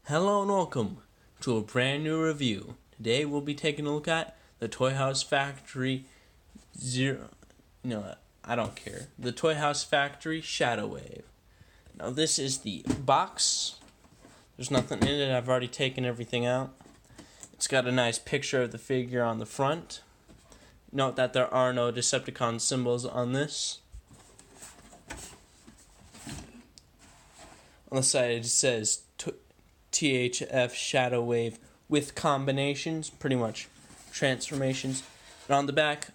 Hello and welcome to a brand new review. Today we'll be taking a look at the Toy House Factory I don't care. The Toy House Factory Shadow Wave. Now this is the box. There's nothing in it. I've already taken everything out. It's got a nice picture of the figure on the front. Note that there are no Decepticon symbols on this. On the side it says THF Shadow Wave with combinations, pretty much transformations. And on the back,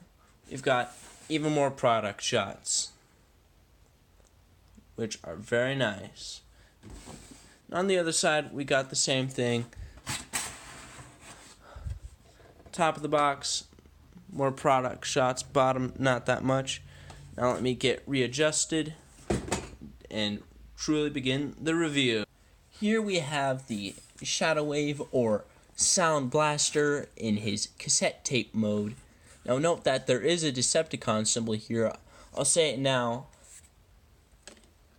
you've got even more product shots, which are very nice. And on the other side, we got the same thing. Top of the box, more product shots. Bottom, not that much. Now let me get readjusted and truly begin the review. Here we have the Shadow Wave or Sound Blaster in his cassette tape mode. Now note that there is a Decepticon symbol here. I'll say it now.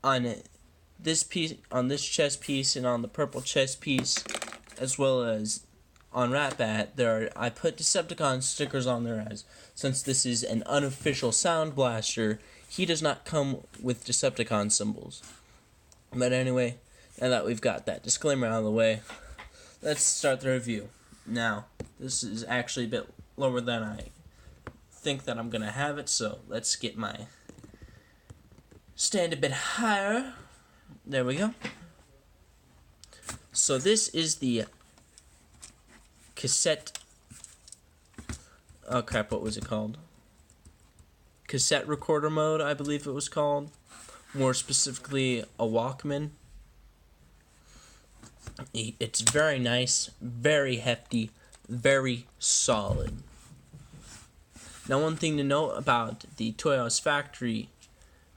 On this piece, on this chest piece, and on the purple chest piece, as well as on Ratbat, I put Decepticon stickers on there as since this is an unofficial Sound Blaster, he does not come with Decepticon symbols. But anyway, now that we've got that disclaimer out of the way, let's start the review. Now, this is actually a bit lower than I think that I'm going to have it, so let's get my stand a bit higher. There we go. So this is the cassette... Oh crap, what was it called? Cassette recorder mode, I believe it was called. More specifically, a Walkman. It's very nice, very hefty, very solid. Now, one thing to note about the Toy House Factory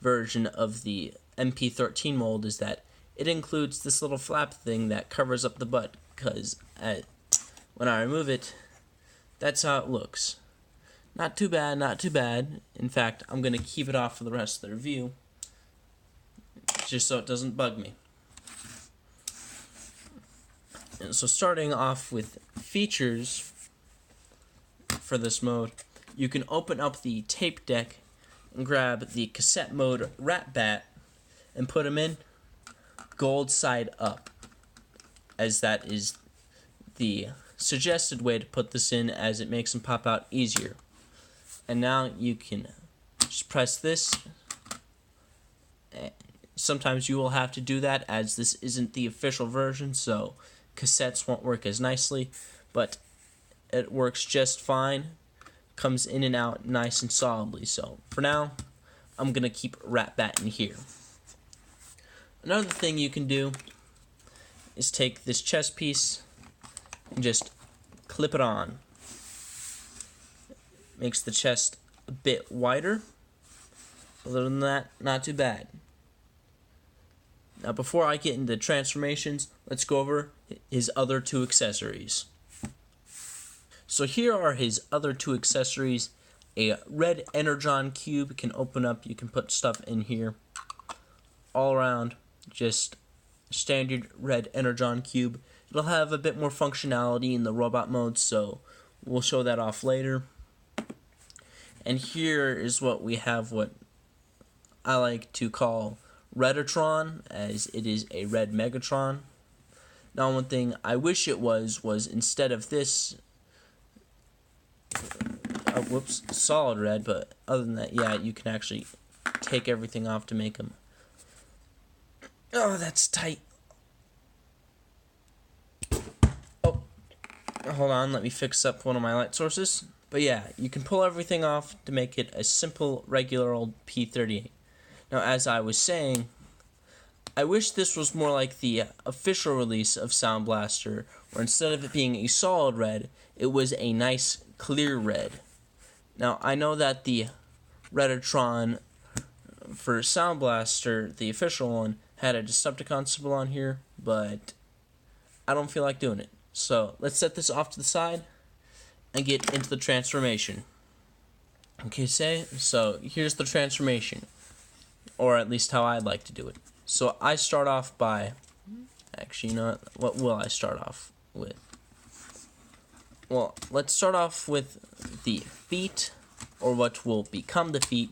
version of the MP13 mold is that it includes this little flap thing that covers up the butt, because when I remove it, that's how it looks. Not too bad, not too bad. In fact, I'm going to keep it off for the rest of the review, just so it doesn't bug me. And so starting off with features for this mode, you can open up the tape deck and grab the cassette mode Ratbat and put him in gold side up, as that is the suggested way to put this in, as it makes him pop out easier. And now you can just press this. Sometimes you will have to do that, as this isn't the official version, so cassettes won't work as nicely, but it works just fine. Comes in and out nice and solidly. So for now, I'm going to keep Ratbat in here. Another thing you can do is take this chest piece and just clip it on. Makes the chest a bit wider. Other than that, not too bad. Now, before I get into transformations, let's go over his other two accessories. So here are his other two accessories. A red Energon cube can open up. You can put stuff in here. All around, just standard red Energon cube. It'll have a bit more functionality in the robot mode, so we'll show that off later. And here is what we have, what I like to call Redatron, as it is a red Megatron. Now, one thing I wish it was instead of this, solid red, but other than that, yeah, you can actually take everything off to make them. Oh, that's tight. Oh, hold on, let me fix up one of my light sources. But yeah, you can pull everything off to make it a simple, regular old P38. Now, as I was saying, I wish this was more like the official release of Sound Blaster, where instead of it being a solid red, it was a nice, clear red. Now, I know that the Redatron for Sound Blaster, the official one, had a Decepticon symbol on here, but I don't feel like doing it. So, let's set this off to the side and get into the transformation. Okay, so here's the transformation, or at least how I'd like to do it. So I start off by Actually, you know what will I start off with? Well, let's start off with the feet, or what will become the feet.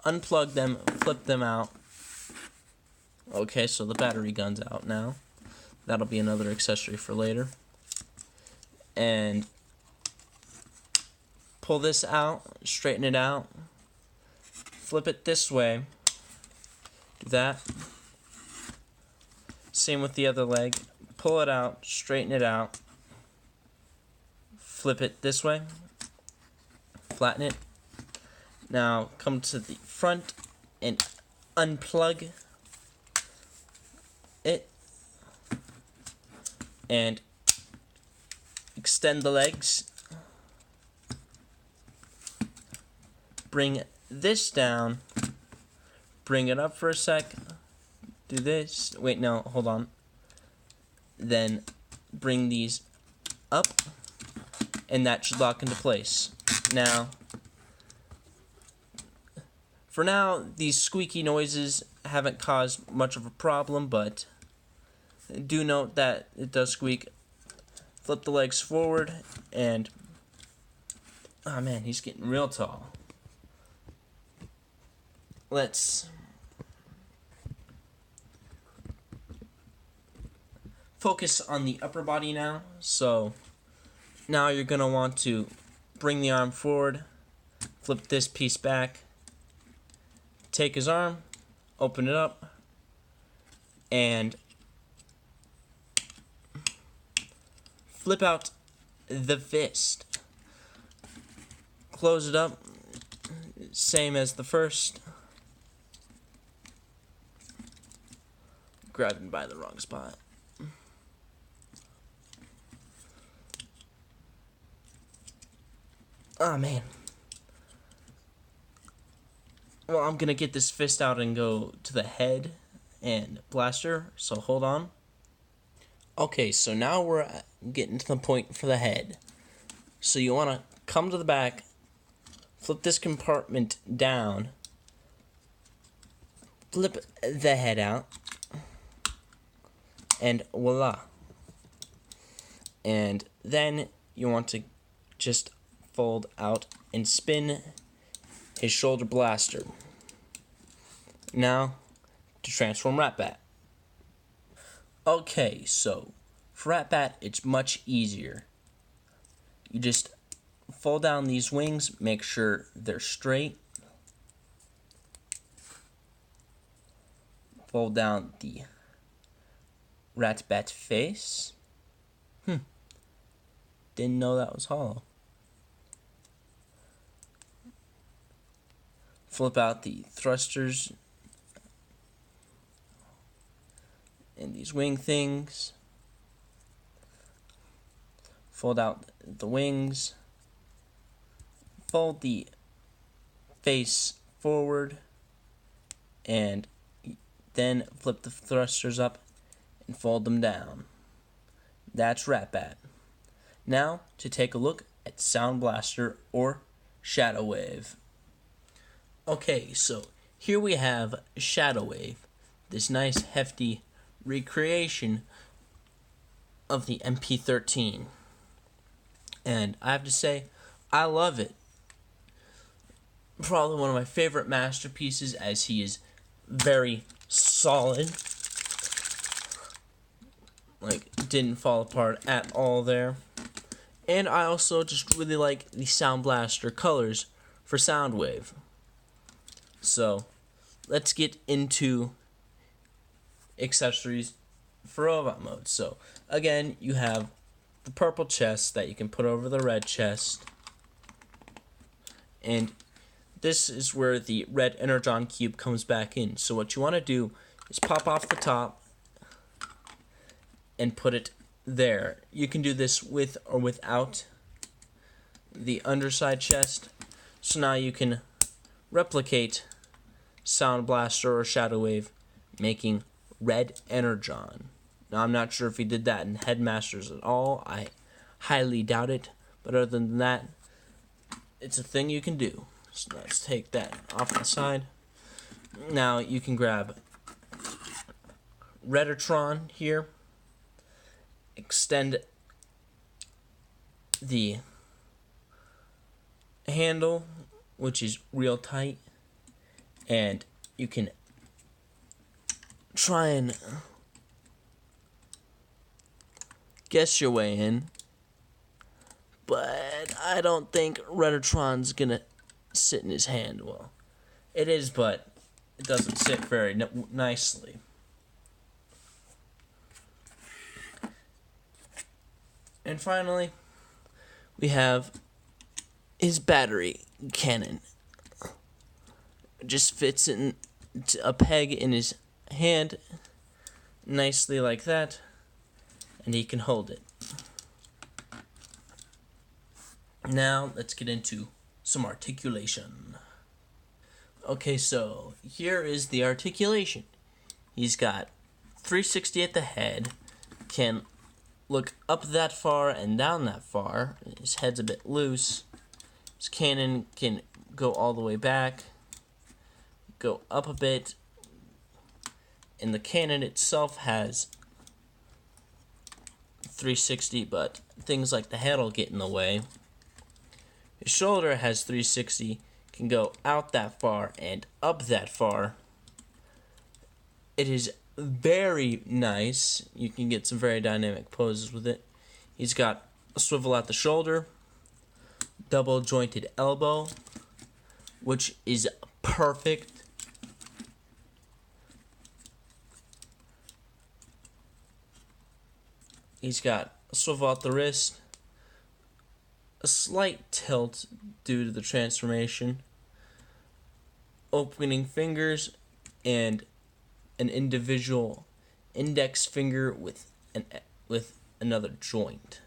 Unplug them, flip them out. Okay, so the battery gun's out now. That'll be another accessory for later. And pull this out, straighten it out, flip it this way. Do that. Same with the other leg. Pull it out, straighten it out, flip it this way, flatten it. Now come to the front and unplug it and extend the legs. Bring this down, bring it up for a sec, do this, wait, no, hold on, then bring these up, and that should lock into place. Now, for now, these squeaky noises haven't caused much of a problem, but do note that it does squeak. Flip the legs forward, and, oh man, he's getting real tall. Let's focus on the upper body now. So now you're going to want to bring the arm forward, flip this piece back, take his arm, open it up, and flip out the fist. Close it up, same as the first. Grabbing by the wrong spot. Oh man. Well, I'm gonna get this fist out and go to the head and blaster, so hold on. Okay, so now we're getting to the point for the head. So you wanna come to the back, flip this compartment down, flip the head out, and voila. And then you want to just fold out and spin his shoulder blaster. Now, to transform Ratbat. Okay, so for Ratbat, it's much easier. You just fold down these wings, make sure they're straight. Fold down the Ratbat face. Didn't know that was hollow. Flip out the thrusters and these wing things. Fold out the wings. Fold the face forward and then flip the thrusters up and fold them down. That's Ratbat. Now to take a look at Sound Blaster or Shadow Wave. Okay, so here we have Shadow Wave, this nice hefty recreation of the MP13. And I have to say, I love it. Probably one of my favorite masterpieces, as he is very solid. Like, didn't fall apart at all there. And I also just really like the Sound Blaster colors for Soundwave. So, let's get into accessories for robot mode. So, again, you have the purple chest that you can put over the red chest. And this is where the red Energon cube comes back in. So what you want to do is pop off the top and put it there. You can do this with or without the underside chest. So now you can replicate Sound Blaster or Shadow Wave, making red Energon. Now I'm not sure if he did that in Headmasters at all. I highly doubt it. But other than that, it's a thing you can do. So let's take that off the side. Now you can grab Redatron here extend the handle, which is real tight, and you can try and guess your way in, but I don't think Retatron's gonna sit in his hand well. It is, but it doesn't sit very nicely. And finally, we have his battery cannon. It just fits in a peg in his hand nicely like that, and he can hold it. Now let's get into some articulation. Okay, so here is the articulation. He's got 360 at the head, can look up that far and down that far. His head's a bit loose. His cannon can go all the way back, go up a bit, and the cannon itself has 360, but things like the head will get in the way. His shoulder has 360, can go out that far and up that far. It is very nice. You can get some very dynamic poses with it. He's got a swivel at the shoulder, double jointed elbow, which is perfect. He's got a swivel at the wrist, a slight tilt due to the transformation, opening fingers, and an individual index finger with another joint.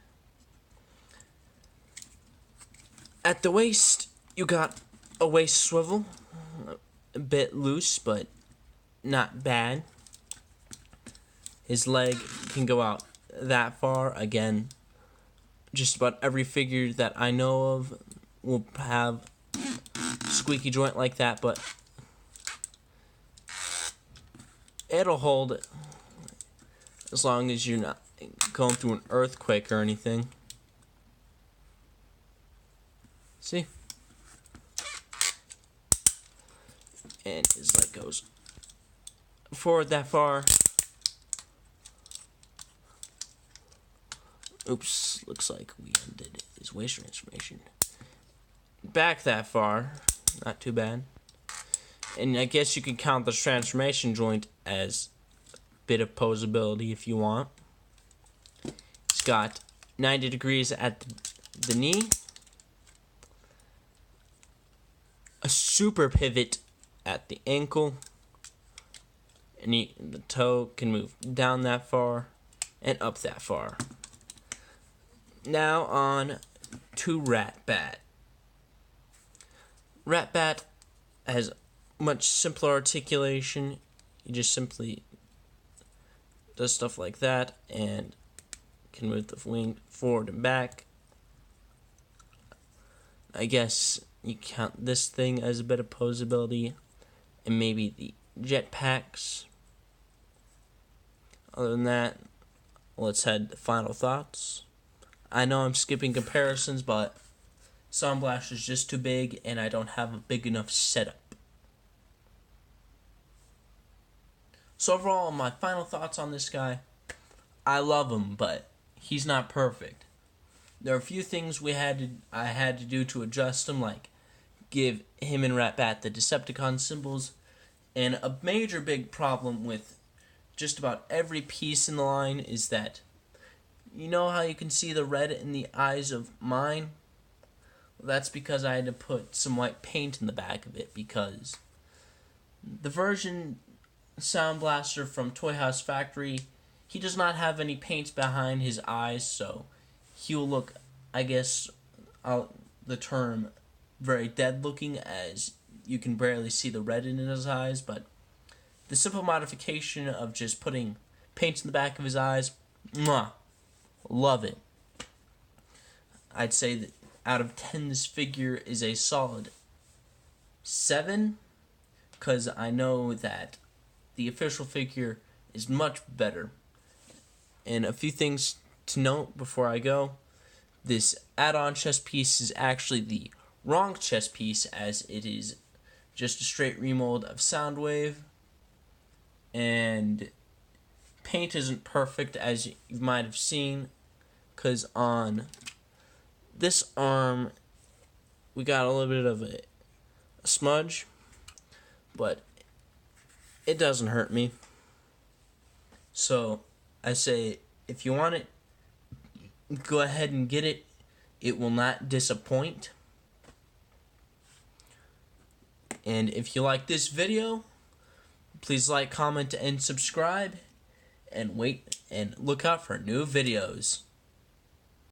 At the waist, you got a waist swivel, a bit loose but not bad. His leg can go out that far. Again, just about every figure that I know of will have squeaky joint like that, but it'll hold it as long as you're not going through an earthquake or anything. See? And his leg goes forward that far. Oops, looks like we undid his waist transformation. Back that far, not too bad. And I guess you could count the transformation joint as a bit of posability if you want. It's got 90 degrees at the knee, a super pivot at the ankle, and the toe can move down that far and up that far. Now on to Ratbat. Ratbat has much simpler articulation. He just simply does stuff like that and can move the wing forward and back. I guess you count this thing as a bit of posability, and maybe the jetpacks. Other than that, let's head to final thoughts. I know I'm skipping comparisons, but Sound Blaster is just too big, and I don't have a big enough setup. So overall, my final thoughts on this guy: I love him, but he's not perfect. There are a few things I had to do to adjust him, like give him and Ratbat the Decepticon symbols, and a major big problem with just about every piece in the line is that, you know how you can see the red in the eyes of mine? Well, that's because I had to put some white paint in the back of it, because the version Sound Blaster from Toy House Factory, he does not have any paint behind his eyes, so he will look, I guess, the term very dead looking, as you can barely see the red in his eyes. But the simple modification of just putting paint in the back of his eyes, mwah, love it. I'd say that out of 10, this figure is a solid 7, because I know that the official figure is much better. And a few things to note before I go, this add-on chest piece is actually the wrong chest piece, as it is just a straight remold of Soundwave, and paint isn't perfect, as you might have seen, because on this arm we got a little bit of a smudge, but it doesn't hurt me. So I say, if you want it, go ahead and get it. It will not disappoint. And if you like this video, please like, comment, and subscribe, and wait and look out for new videos.